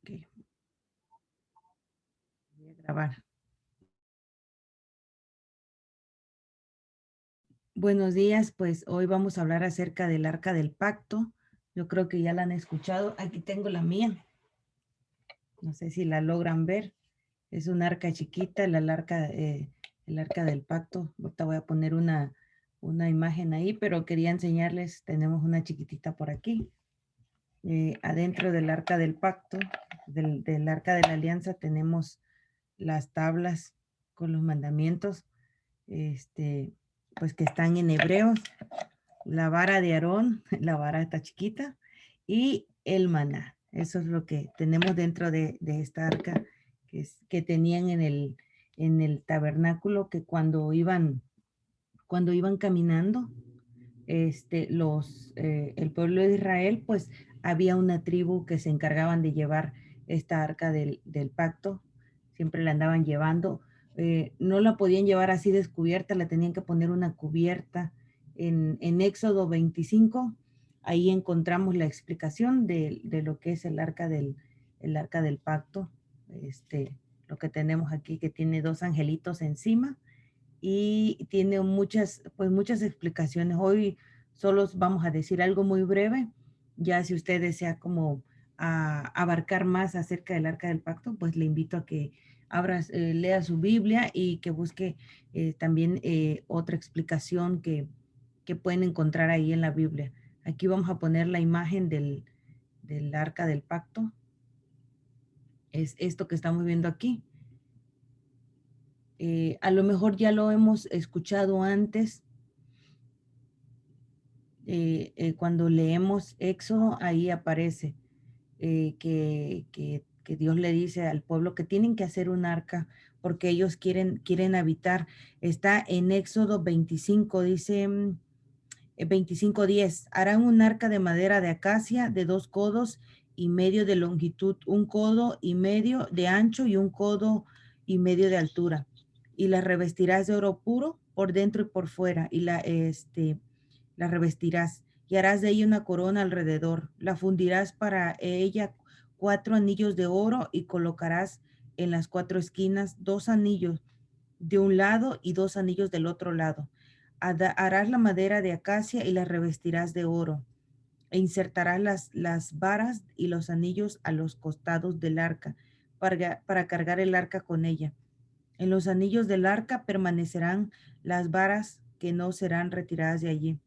Ok, voy a grabar. Buenos días, pues hoy vamos a hablar acerca del Arca del Pacto. Yo creo que ya la han escuchado. Aquí tengo la mía. No sé si la logran ver. Es una arca chiquita, el arca del pacto. Ahorita voy a poner una imagen ahí, pero quería enseñarles, tenemos una chiquitita por aquí. Adentro del arca del pacto, del arca de la alianza, tenemos las tablas con los mandamientos, pues que están en hebreos, la vara de Aarón, la vara está chiquita, y el maná. Eso es lo que tenemos dentro de esta arca que tenían en el tabernáculo, que cuando iban caminando, el pueblo de Israel, pues había una tribu que se encargaban de llevar esta arca del pacto, siempre la andaban llevando. No la podían llevar así descubierta, la tenían que poner una cubierta. En Éxodo 25, ahí encontramos la explicación de lo que es el arca del pacto, lo que tenemos aquí, que tiene dos angelitos encima y tiene muchas explicaciones. Hoy solo vamos a decir algo muy breve. Ya si usted desea como abarcar más acerca del Arca del Pacto, pues le invito a que lea su Biblia y que busque también otra explicación que pueden encontrar ahí en la Biblia. Aquí vamos a poner la imagen del Arca del Pacto. Es esto que estamos viendo aquí. A lo mejor ya lo hemos escuchado antes. Cuando leemos Éxodo, ahí aparece que Dios le dice al pueblo que tienen que hacer un arca porque ellos quieren habitar. Está en Éxodo 25, dice 25:10. Harán un arca de madera de acacia de 2,5 codos de longitud, 1,5 codos de ancho y 1,5 codos de altura. Y la revestirás de oro puro por dentro y por fuera, y la revestirás y harás de ella una corona alrededor. La fundirás para ella 4 anillos de oro y colocarás en las 4 esquinas 2 anillos de un lado y 2 anillos del otro lado. Harás la madera de acacia y la revestirás de oro. E insertarás las varas y los anillos a los costados del arca para cargar el arca con ella. En los anillos del arca permanecerán las varas que no serán retiradas de allí.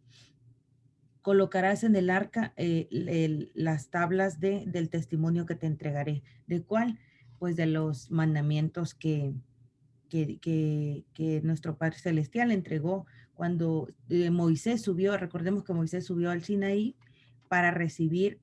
Colocarás en el arca las tablas del testimonio que te entregaré. ¿De cuál? Pues de los mandamientos que nuestro Padre Celestial entregó cuando Moisés subió. Recordemos que Moisés subió al Sinaí para recibir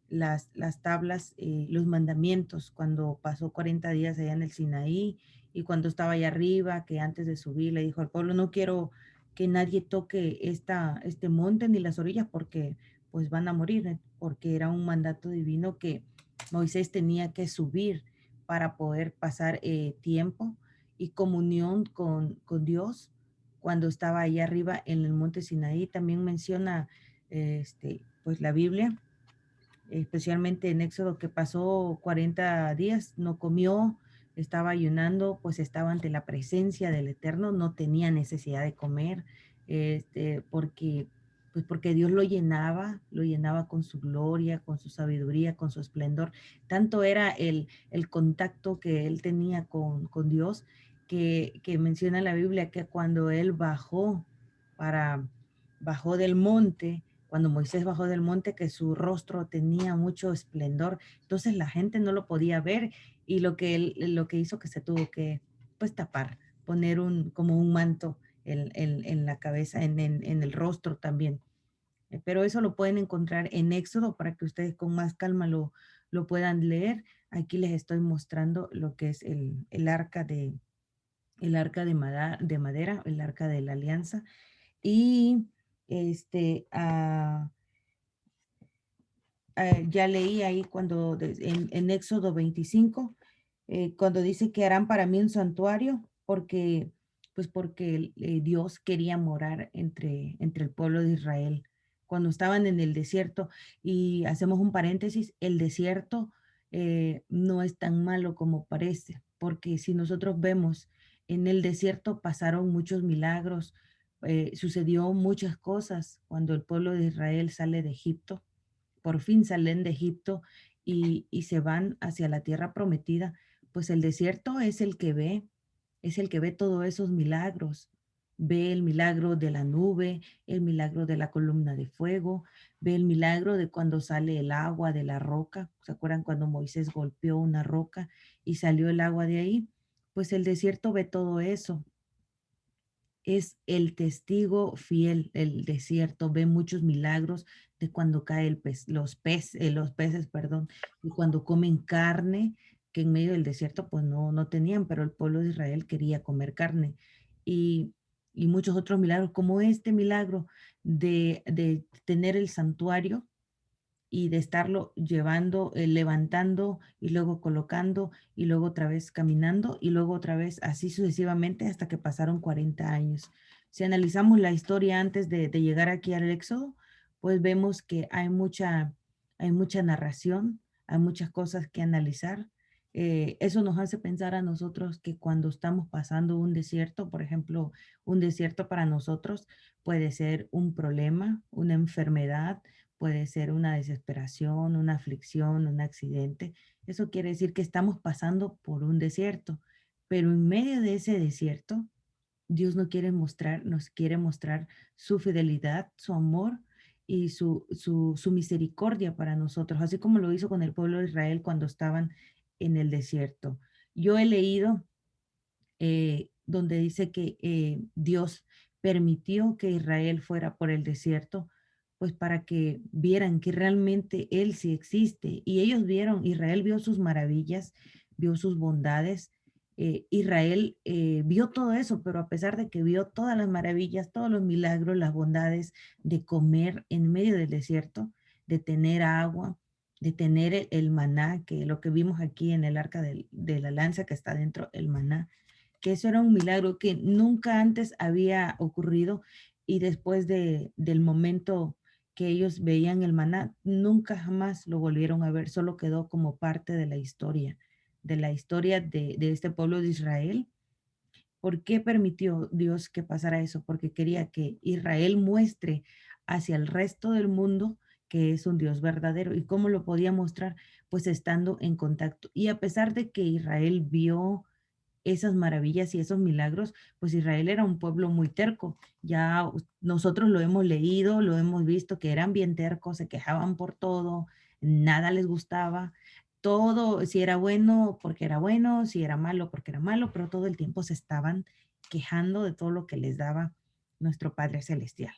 las tablas, los mandamientos, cuando pasó 40 días allá en el Sinaí y cuando estaba allá arriba, que antes de subir le dijo al pueblo: no quiero que nadie toque este monte ni las orillas porque pues van a morir, porque era un mandato divino que Moisés tenía que subir para poder pasar tiempo y comunión con Dios cuando estaba ahí arriba en el monte Sinaí. También menciona pues la Biblia, especialmente en Éxodo, que pasó 40 días, no comió, estaba ayunando, pues estaba ante la presencia del Eterno, no tenía necesidad de comer, porque Dios lo llenaba con su gloria, con su sabiduría, con su esplendor. Tanto era el contacto que él tenía con Dios, que menciona la Biblia que cuando él bajó del monte, cuando Moisés bajó del monte, que su rostro tenía mucho esplendor, entonces la gente no lo podía ver, y lo que hizo que se tuvo que pues tapar, poner como un manto en la cabeza, en el rostro también. Pero eso lo pueden encontrar en Éxodo para que ustedes con más calma lo puedan leer. Aquí les estoy mostrando lo que es el arca de madera, el arca de la alianza. Y este, ah, ya leí ahí en Éxodo 25, cuando dice que harán para mí un santuario, porque Dios quería morar entre el pueblo de Israel. Cuando estaban en el desierto, y hacemos un paréntesis, el desierto no es tan malo como parece, porque si nosotros vemos en el desierto pasaron muchos milagros, sucedió muchas cosas cuando el pueblo de Israel sale de Egipto, por fin salen de Egipto y se van hacia la tierra prometida, pues el desierto es el que ve todos esos milagros. Ve el milagro de la nube, el milagro de la columna de fuego, ve el milagro de cuando sale el agua de la roca. ¿Se acuerdan cuando Moisés golpeó una roca y salió el agua de ahí? Pues el desierto ve todo eso, es el testigo fiel, el desierto, ve muchos milagros de cuando cae el pez, los peces, perdón, y cuando comen carne, que en medio del desierto pues no tenían, pero el pueblo de Israel quería comer carne. Y, y muchos otros milagros, como este milagro de tener el santuario y de estarlo llevando, levantando y luego colocando y luego otra vez caminando y luego otra vez así sucesivamente hasta que pasaron 40 años. Si analizamos la historia antes de llegar aquí al Éxodo, pues vemos que hay mucha narración, hay muchas cosas que analizar. Eso nos hace pensar a nosotros que cuando estamos pasando un desierto, por ejemplo, un desierto para nosotros puede ser un problema, una enfermedad, puede ser una desesperación, una aflicción, un accidente. Eso quiere decir que estamos pasando por un desierto, pero en medio de ese desierto, Dios nos quiere mostrar su fidelidad, su amor y su misericordia para nosotros, así como lo hizo con el pueblo de Israel cuando estaban en el desierto. Yo he leído donde dice que Dios permitió que Israel fuera por el desierto, pues para que vieran que realmente Él sí existe. Y ellos vieron, Israel vio sus maravillas, vio sus bondades. Israel vio todo eso, pero a pesar de que vio todas las maravillas, todos los milagros, las bondades de comer en medio del desierto, de tener agua, de tener el maná, que lo que vimos aquí en el arca de la lanza que está dentro, el maná, que eso era un milagro que nunca antes había ocurrido y después del momento que ellos veían el maná, nunca jamás lo volvieron a ver, solo quedó como parte de la historia de este pueblo de Israel. ¿Por qué permitió Dios que pasara eso? Porque quería que Israel muestre hacia el resto del mundo que es un Dios verdadero. ¿Y cómo lo podía mostrar? Pues estando en contacto. Y a pesar de que Israel vio esas maravillas y esos milagros, pues Israel era un pueblo muy terco. Ya nosotros lo hemos leído, lo hemos visto, que eran bien tercos, se quejaban por todo, nada les gustaba, todo, si era bueno porque era bueno, si era malo porque era malo, pero todo el tiempo se estaban quejando de todo lo que les daba nuestro Padre Celestial.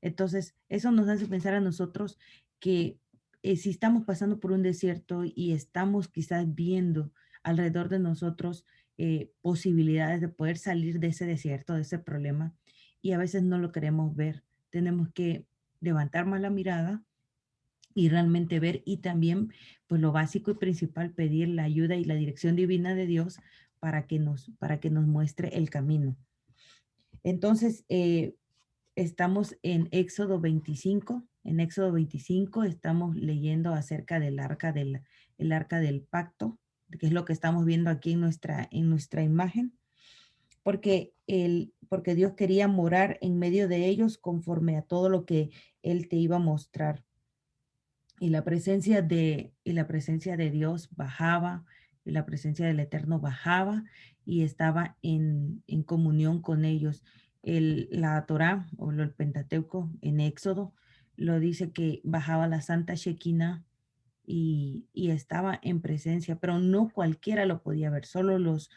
Entonces, eso nos hace pensar a nosotros que si estamos pasando por un desierto y estamos quizás viendo alrededor de nosotros posibilidades de poder salir de ese desierto, de ese problema, y a veces no lo queremos ver. Tenemos que levantar más la mirada y realmente ver y también, pues lo básico y principal, pedir la ayuda y la dirección divina de Dios para que nos muestre el camino. Entonces, estamos en Éxodo 25. En Éxodo 25 estamos leyendo acerca del el arca del pacto, que es lo que estamos viendo aquí en nuestra imagen, porque Dios quería morar en medio de ellos conforme a todo lo que Él te iba a mostrar. Y la presencia de Dios bajaba, y la presencia del Eterno bajaba y estaba en comunión con ellos. La Torá o el Pentateuco en Éxodo lo dice que bajaba la Santa Shekinah y estaba en presencia, pero no cualquiera lo podía ver, solo los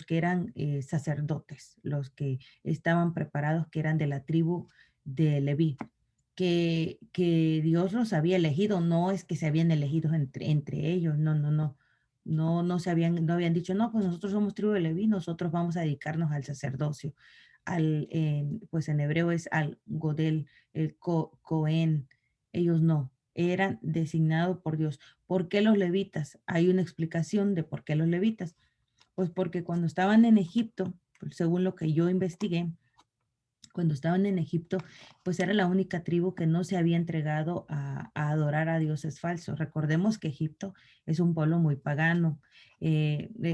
que eran sacerdotes, los que estaban preparados, que eran de la tribu de Leví, que Dios los había elegido, no es que se habían elegido entre ellos, no habían dicho, no, pues nosotros somos tribu de Leví, nosotros vamos a dedicarnos al sacerdocio, pues en hebreo es al Godel, Cohen, ellos no, eran designados por Dios. ¿Por qué los levitas? Hay una explicación de por qué los levitas. Pues porque cuando estaban en Egipto, pues según lo que yo investigué, cuando estaban en Egipto, pues era la única tribu que no se había entregado a adorar a dioses falsos. Recordemos que Egipto es un pueblo muy pagano.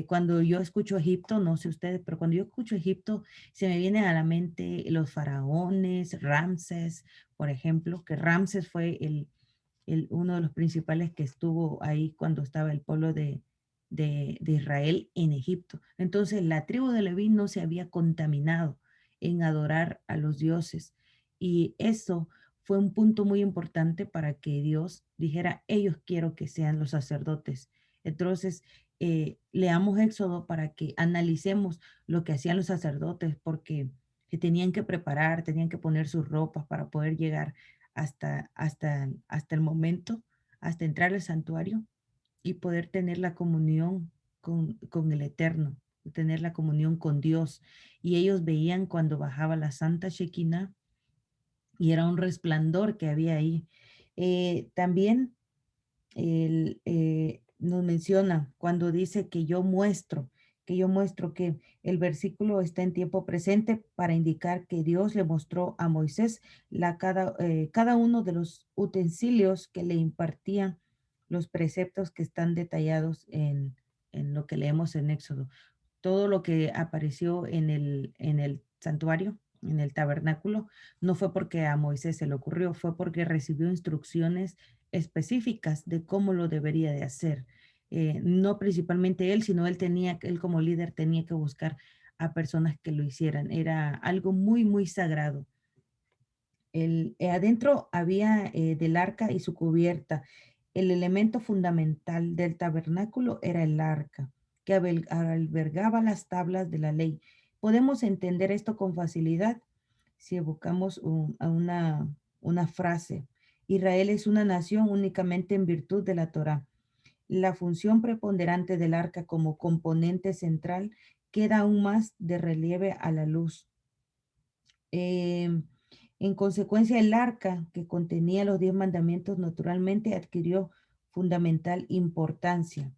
Cuando yo escucho Egipto, no sé ustedes, pero cuando yo escucho Egipto, se me viene a la mente los faraones, Ramses, por ejemplo, que Ramses fue uno de los principales que estuvo ahí cuando estaba el pueblo de Israel en Egipto. Entonces, la tribu de Leví no se había contaminado en adorar a los dioses. Y eso fue un punto muy importante para que Dios dijera, ellos quiero que sean los sacerdotes. Entonces, leamos Éxodo para que analicemos lo que hacían los sacerdotes, porque se tenían que preparar, tenían que poner sus ropas para poder llegar hasta el momento, hasta entrar al santuario y poder tener la comunión con el Eterno, tener la comunión con Dios. Y ellos veían cuando bajaba la Santa Shekinah y era un resplandor que había ahí. También nos menciona cuando dice que yo muestro que el versículo está en tiempo presente para indicar que Dios le mostró a Moisés cada uno de los utensilios que le impartían los preceptos que están detallados en lo que leemos en Éxodo. Todo lo que apareció en el santuario, en el tabernáculo, no fue porque a Moisés se le ocurrió, fue porque recibió instrucciones específicas de cómo lo debería de hacer. No principalmente él, sino él como líder tenía que buscar a personas que lo hicieran. Era algo muy, muy sagrado. Adentro había del arca y su cubierta. El elemento fundamental del tabernáculo era el arca, que albergaba las tablas de la ley. Podemos entender esto con facilidad si evocamos a una frase. Israel es una nación únicamente en virtud de la Torá. La función preponderante del arca como componente central queda aún más de relieve a la luz. Em, en consecuencia, el arca que contenía los 10 mandamientos naturalmente adquirió fundamental importancia,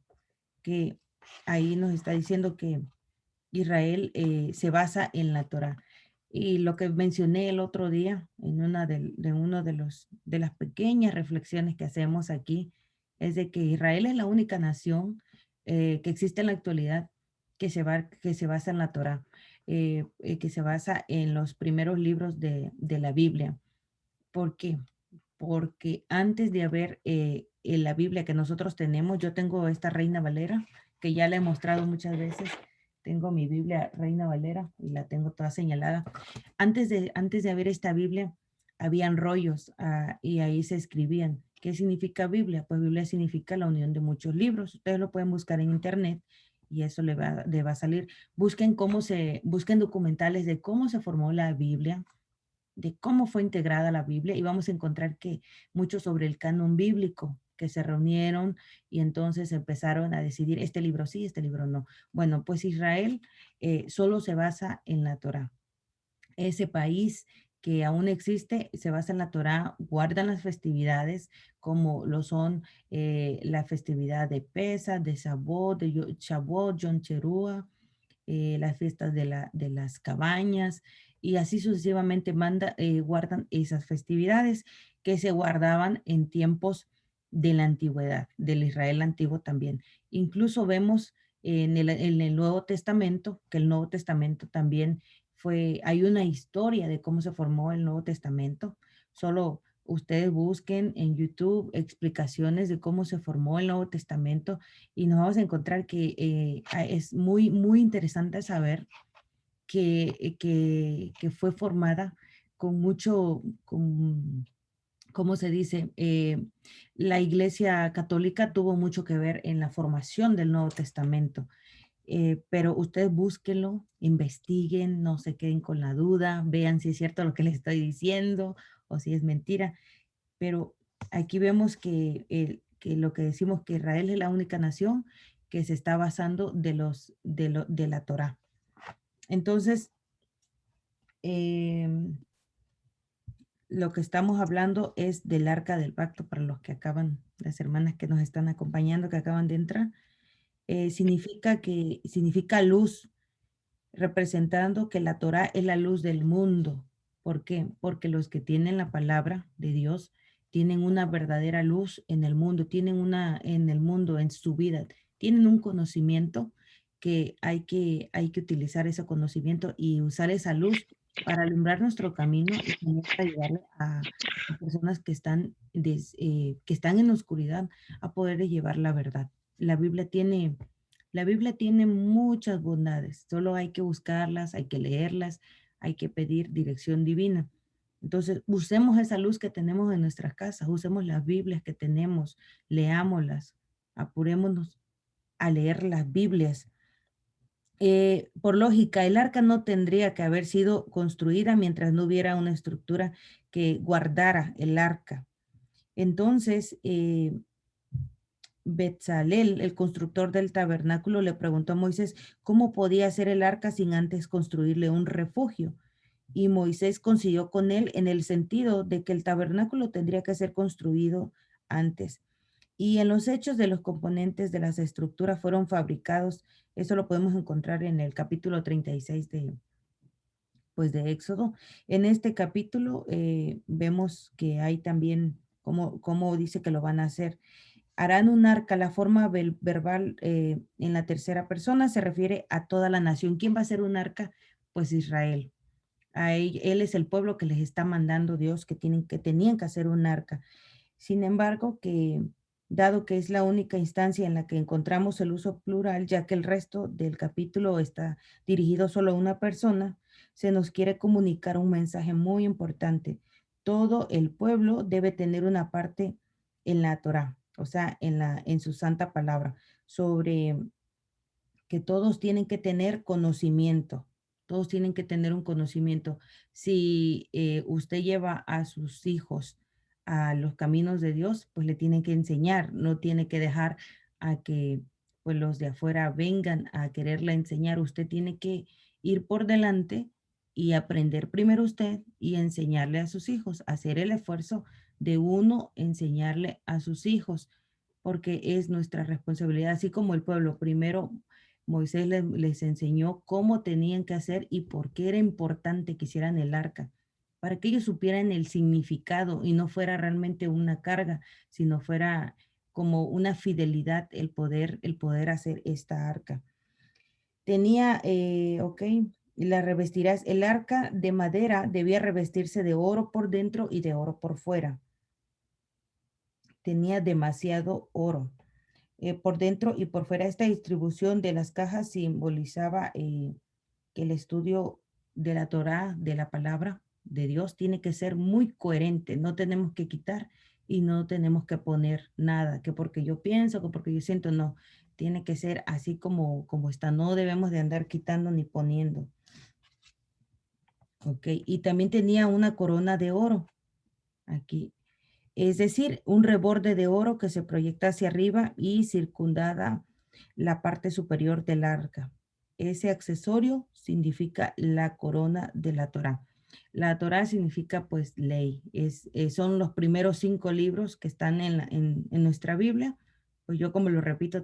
que ahí nos está diciendo que Israel se basa en la Torá. Y lo que mencioné el otro día en uno de las pequeñas reflexiones que hacemos aquí es de que Israel es la única nación que existe en la actualidad que se basa en la Torá, que se basa en los primeros libros de la Biblia. ¿Por qué? Porque antes de haber en la Biblia que nosotros tenemos, yo tengo esta Reina Valera, que ya la he mostrado muchas veces. Tengo mi Biblia Reina Valera y la tengo toda señalada. Antes de haber esta Biblia, habían rollos y ahí se escribían. ¿Qué significa Biblia? Pues Biblia significa la unión de muchos libros. Ustedes lo pueden buscar en internet y eso le va a salir. Busquen documentales de cómo se formó la Biblia, de cómo fue integrada la Biblia y vamos a encontrar que mucho sobre el canon bíblico, que se reunieron y entonces empezaron a decidir este libro sí, este libro no. Bueno, pues Israel solo se basa en la Torá. Ese país que aún existe se basa en la Torá, guardan las festividades como lo son la festividad de Pesach, de Shavuot, Yom Teruah, las fiestas de las cabañas y así sucesivamente guardan esas festividades que se guardaban en tiempos de la antigüedad, del Israel antiguo también. Incluso vemos en el Nuevo Testamento, que el Nuevo Testamento también hay una historia de cómo se formó el Nuevo Testamento. Solo ustedes busquen en YouTube explicaciones de cómo se formó el Nuevo Testamento y nos vamos a encontrar que es muy, muy interesante saber que fue formada con mucho, ¿cómo se dice? La Iglesia Católica tuvo mucho que ver en la formación del Nuevo Testamento. Pero ustedes búsquenlo, investiguen, no se queden con la duda, vean si es cierto lo que les estoy diciendo o si es mentira. Pero aquí vemos que lo que decimos que Israel es la única nación que se está basando de la Torá. Entonces, em, lo que estamos hablando es del arca del pacto para las hermanas que nos están acompañando, que acaban de entrar. Significa luz, representando que la Torá es la luz del mundo. ¿Por qué? Porque los que tienen la palabra de Dios tienen una verdadera luz en el mundo, tienen una en el mundo, en su vida, tienen un conocimiento que hay que utilizar ese conocimiento y usar esa luz para alumbrar nuestro camino y también para ayudarle a personas que están en la oscuridad a poder llevar la verdad. La Biblia tiene, la Biblia tiene muchas bondades, solo hay que buscarlas, hay que leerlas, hay que pedir dirección divina. Entonces, usemos esa luz que tenemos en nuestras casas, usemos las Biblias que tenemos, leámoslas, apurémonos a leer las Biblias. Por lógica, el arca no tendría que haber sido construida mientras no hubiera una estructura que guardara el arca. Entonces, Betzalel, el constructor del tabernáculo, le preguntó a Moisés cómo podía hacer el arca sin antes construirle un refugio. Y Moisés consiguió con él en el sentido de que el tabernáculo tendría que ser construido antes. Y en los hechos de los componentes de las estructuras fueron fabricados, eso lo podemos encontrar en el capítulo 36 de Éxodo. En este capítulo vemos que hay también cómo dice que lo van a hacer. Harán un arca, la forma verbal en la tercera persona se refiere a toda la nación. ¿Quién va a hacer un arca? Pues Israel. Él es el pueblo que les está mandando Dios que tenían que hacer un arca. Sin embargo, dado que es la única instancia en la que encontramos el uso plural, ya que el resto del capítulo está dirigido solo a una persona, se nos quiere comunicar un mensaje muy importante. Todo el pueblo debe tener una parte en la Torá, o sea, en su santa palabra, sobre que todos tienen que tener conocimiento, todos tienen que tener un conocimiento. Si usted lleva a sus hijos a los caminos de Dios, pues le tienen que enseñar, no tiene que dejar a que pues los de afuera vengan a quererle enseñar. Usted tiene que ir por delante y aprender primero usted y enseñarle a sus hijos, hacer el esfuerzo de uno enseñarle a sus hijos, porque es nuestra responsabilidad, así como el pueblo primero Moisés les enseñó cómo tenían que hacer y por qué era importante que hicieran el arca, para que ellos supieran el significado y no fuera realmente una carga, sino fuera como una fidelidad el poder hacer esta arca. Tenía, ok, la revestirás, el arca de madera debía revestirse de oro por dentro y de oro por fuera. Tenía demasiado oro. Por dentro y por fuera. Esta distribución de las cajas simbolizaba que el estudio de la Torá, de la palabra de Dios, tiene que ser muy coherente. No tenemos que quitar y no tenemos que poner nada, que porque yo pienso, que porque yo siento, no. Tiene que ser así como está. No debemos de andar quitando ni poniendo. Ok, y también tenía una corona de oro aquí, es decir, un reborde de oro que se proyecta hacia arriba y circundada la parte superior del arca. Ese accesorio significa la corona de la Torá. La Torá significa pues ley. Son los primeros 5 libros que están en nuestra Biblia. Pues yo como lo repito,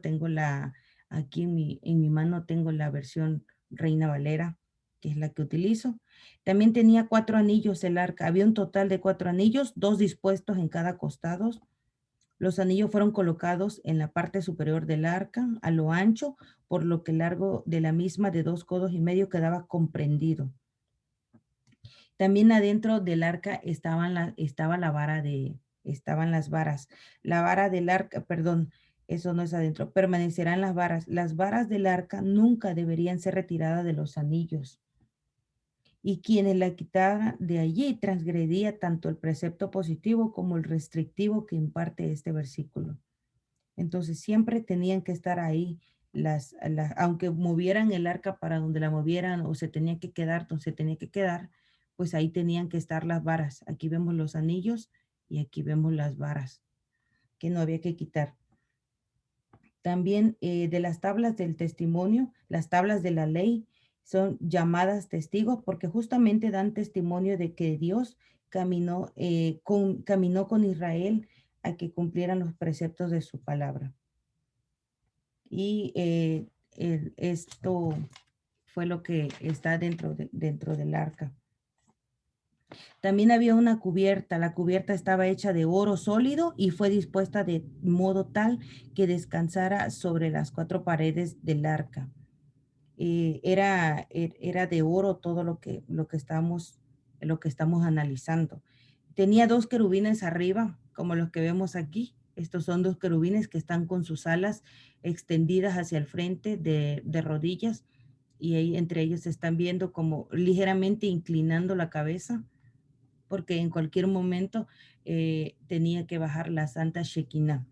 aquí en mi mano tengo la versión Reina Valera, que es la que utilizo. También tenía 4 anillos el arca. Había un total de 4 anillos, 2 dispuestos en cada costado. Los anillos fueron colocados en la parte superior del arca, a lo ancho, por lo que el largo de la misma de 2 codos y medio quedaba comprendido. También adentro del arca estaban estaban las varas. La vara del arca, perdón, eso no es adentro, permanecerán las varas. Las varas del arca nunca deberían ser retiradas de los anillos, y quienes la quitaran de allí transgredía tanto el precepto positivo como el restrictivo que imparte este versículo. Entonces siempre tenían que estar ahí, aunque movieran el arca para donde la movieran o se tenía que quedar donde se tenía que quedar, pues ahí tenían que estar las varas. Aquí vemos los anillos y aquí vemos las varas que no había que quitar. También de las tablas del testimonio, las tablas de la ley son llamadas testigos porque justamente dan testimonio de que Dios caminó con Israel a que cumplieran los preceptos de su palabra. Y esto fue lo que está dentro del arca. También había una cubierta. La cubierta estaba hecha de oro sólido y fue dispuesta de modo tal que descansara sobre las cuatro paredes del arca. Era de oro todo lo que estamos analizando. Tenía dos querubines arriba, como los que vemos aquí. Estos son dos querubines que están con sus alas extendidas hacia el frente de rodillas, y ahí entre ellos se están viendo como ligeramente inclinando la cabeza, porque en cualquier momento tenía que bajar la Santa Shekinah.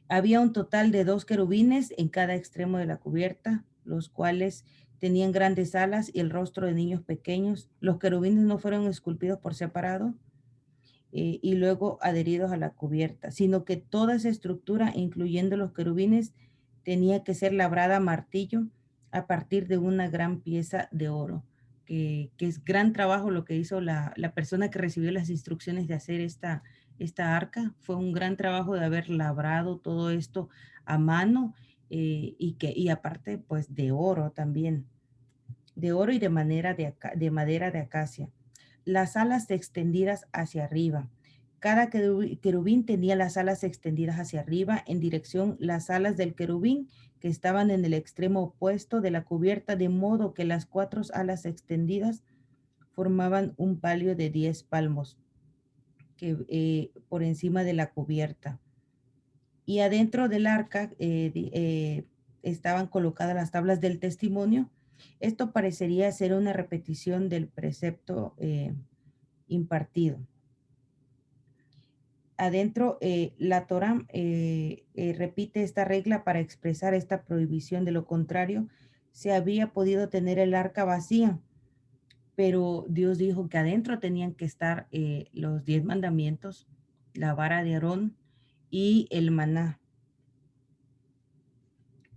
Había un total de dos querubines en cada extremo de la cubierta, los cuales tenían grandes alas y el rostro de niños pequeños. Los querubines no fueron esculpidos por separado y luego adheridos a la cubierta, sino que toda esa estructura, incluyendo los querubines, tenía que ser labrada a martillo a partir de una gran pieza de oro, que es gran trabajo lo que hizo la persona que recibió las instrucciones de hacer esta arca. Fue un gran trabajo de haber labrado todo esto a mano, y aparte pues de oro también, de oro y de madera de acacia. Las alas extendidas hacia arriba. Cada querubín tenía las alas extendidas hacia arriba en dirección las alas del querubín que estaban en el extremo opuesto de la cubierta, de modo que las cuatro alas extendidas formaban un palio de 10 palmos por encima de la cubierta. Y adentro del arca estaban colocadas las tablas del testimonio. Esto parecería ser una repetición del precepto impartido. Adentro, la Torá repite esta regla para expresar esta prohibición. De lo contrario, se había podido tener el arca vacía, pero Dios dijo que adentro tenían que estar los 10 mandamientos, la vara de Aarón y el maná.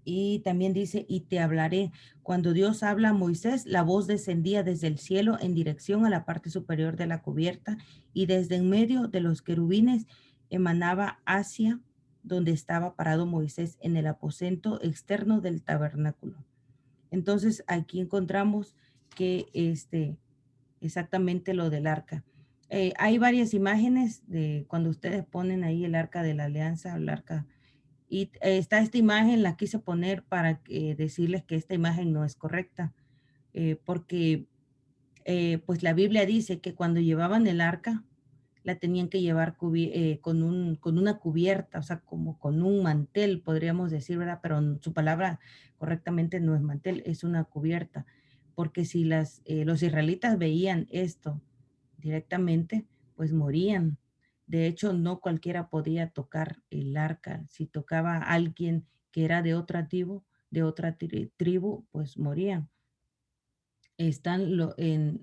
Y también dice, y te hablaré. Cuando Dios habla a Moisés, la voz descendía desde el cielo en dirección a la parte superior de la cubierta, y desde en medio de los querubines emanaba hacia donde estaba parado Moisés en el aposento externo del tabernáculo. Entonces aquí encontramos que exactamente lo del arca. Hay varias imágenes de cuando ustedes ponen ahí el arca de la alianza, el arca, y está esta imagen, la quise poner para decirles que esta imagen no es correcta, porque pues la Biblia dice que cuando llevaban el arca, la tenían que llevar con una cubierta, o sea, como con un mantel, podríamos decir, ¿verdad? Pero su palabra correctamente no es mantel, es una cubierta, porque si los israelitas veían esto directamente, pues morían. De hecho, no cualquiera podía tocar el arca. Si tocaba a alguien que era de otra tribu, pues morían.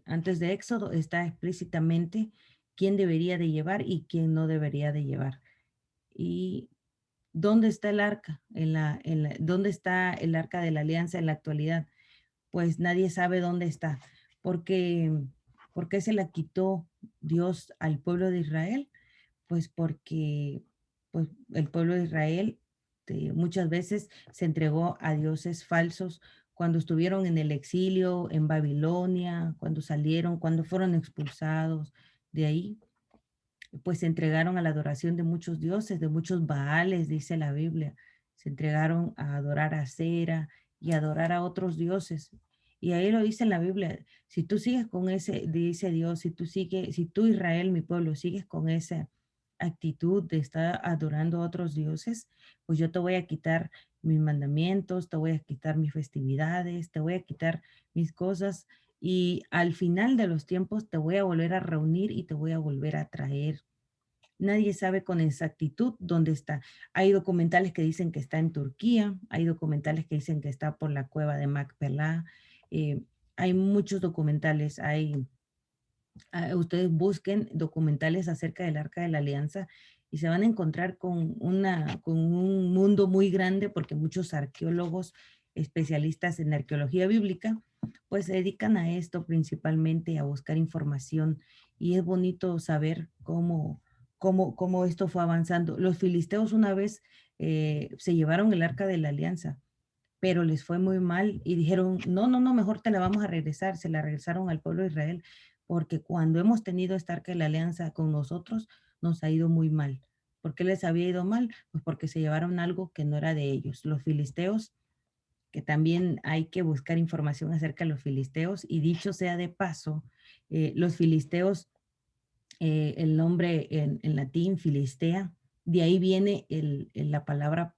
Antes de Éxodo está explícitamente quién debería de llevar y quién no debería de llevar. ¿Y dónde está el arca? ¿Dónde está el arca de la alianza en la actualidad? Pues nadie sabe dónde está. Porque, ¿por qué se la quitó Dios al pueblo de Israel? Pues porque pues, el pueblo de Israel muchas veces se entregó a dioses falsos cuando estuvieron en el exilio en Babilonia, cuando salieron, cuando fueron expulsados de ahí, pues se entregaron a la adoración de muchos dioses, de muchos baales, dice la Biblia. Se entregaron a adorar a Cera y a adorar a otros dioses. Y ahí lo dice en la Biblia, si tú sigues con dice Dios, si tú Israel, mi pueblo, sigues con esa actitud de estar adorando a otros dioses, pues yo te voy a quitar mis mandamientos, te voy a quitar mis festividades, te voy a quitar mis cosas, y al final de los tiempos te voy a volver a reunir y te voy a volver a traer. Nadie sabe con exactitud dónde está. Hay documentales que dicen que está en Turquía, hay documentales que dicen que está por la cueva de Macpelá, eh, hay muchos documentales, ustedes busquen documentales acerca del Arca de la Alianza y se van a encontrar con un mundo muy grande, porque muchos arqueólogos especialistas en arqueología bíblica pues se dedican a esto principalmente, a buscar información, y es bonito saber cómo esto fue avanzando. Los filisteos una vez se llevaron el Arca de la Alianza, pero les fue muy mal y dijeron, no, no, no, mejor te la vamos a regresar. Se la regresaron al pueblo de Israel, porque cuando hemos tenido esta arca de la alianza con nosotros, nos ha ido muy mal. ¿Por qué les había ido mal? Pues porque se llevaron algo que no era de ellos. Los filisteos, que también hay que buscar información acerca de los filisteos, y dicho sea de paso, los filisteos, el nombre en latín, Filistea, de ahí viene la palabra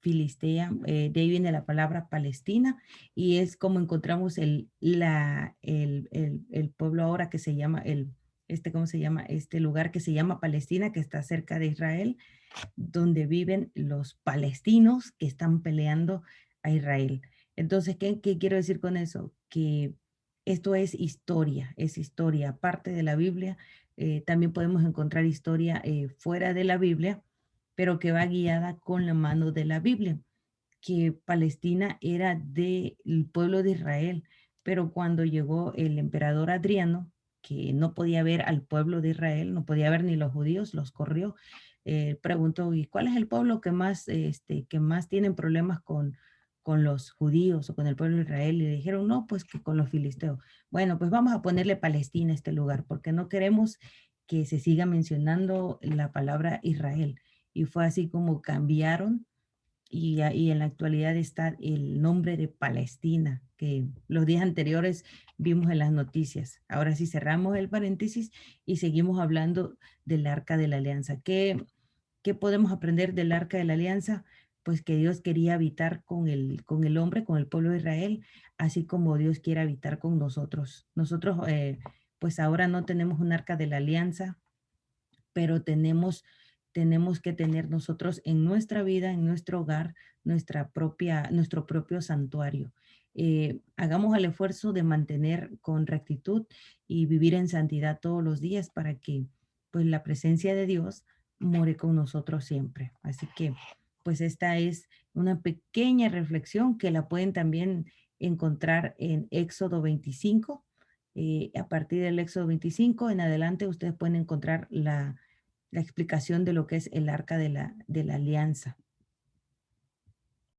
Filistea, de ahí viene la palabra Palestina, y es como encontramos el pueblo ahora que se llama, ¿cómo se llama? Este lugar que se llama Palestina, que está cerca de Israel, donde viven los palestinos que están peleando a Israel. Entonces, ¿qué quiero decir con eso? Que esto es historia, aparte de la Biblia. También podemos encontrar historia fuera de la Biblia, pero que va guiada con la mano de la Biblia, que Palestina era del pueblo de Israel, pero cuando llegó el emperador Adriano, que no podía ver al pueblo de Israel, no podía ver ni los judíos, los corrió. Preguntó, ¿y cuál es el pueblo que más tienen problemas con los judíos o con el pueblo de Israel? Y le dijeron, no, pues que con los filisteos. Bueno, pues vamos a ponerle Palestina a este lugar, porque no queremos que se siga mencionando la palabra Israel. Y fue así como cambiaron, y en la actualidad está el nombre de Palestina, que los días anteriores vimos en las noticias. Ahora sí cerramos el paréntesis y seguimos hablando del Arca de la Alianza. ¿Qué podemos aprender del Arca de la Alianza? Pues que Dios quería habitar con el hombre, con el pueblo de Israel, así como Dios quiere habitar con nosotros. Nosotros, pues ahora no tenemos un Arca de la Alianza, pero tenemos que tener nosotros en nuestra vida, en nuestro hogar, nuestro propio santuario. Hagamos el esfuerzo de mantener con rectitud y vivir en santidad todos los días para que pues la presencia de Dios more con nosotros siempre. Así que pues esta es una pequeña reflexión que la pueden también encontrar en Éxodo 25. A partir del Éxodo 25 en adelante ustedes pueden encontrar la explicación de lo que es el arca de la alianza.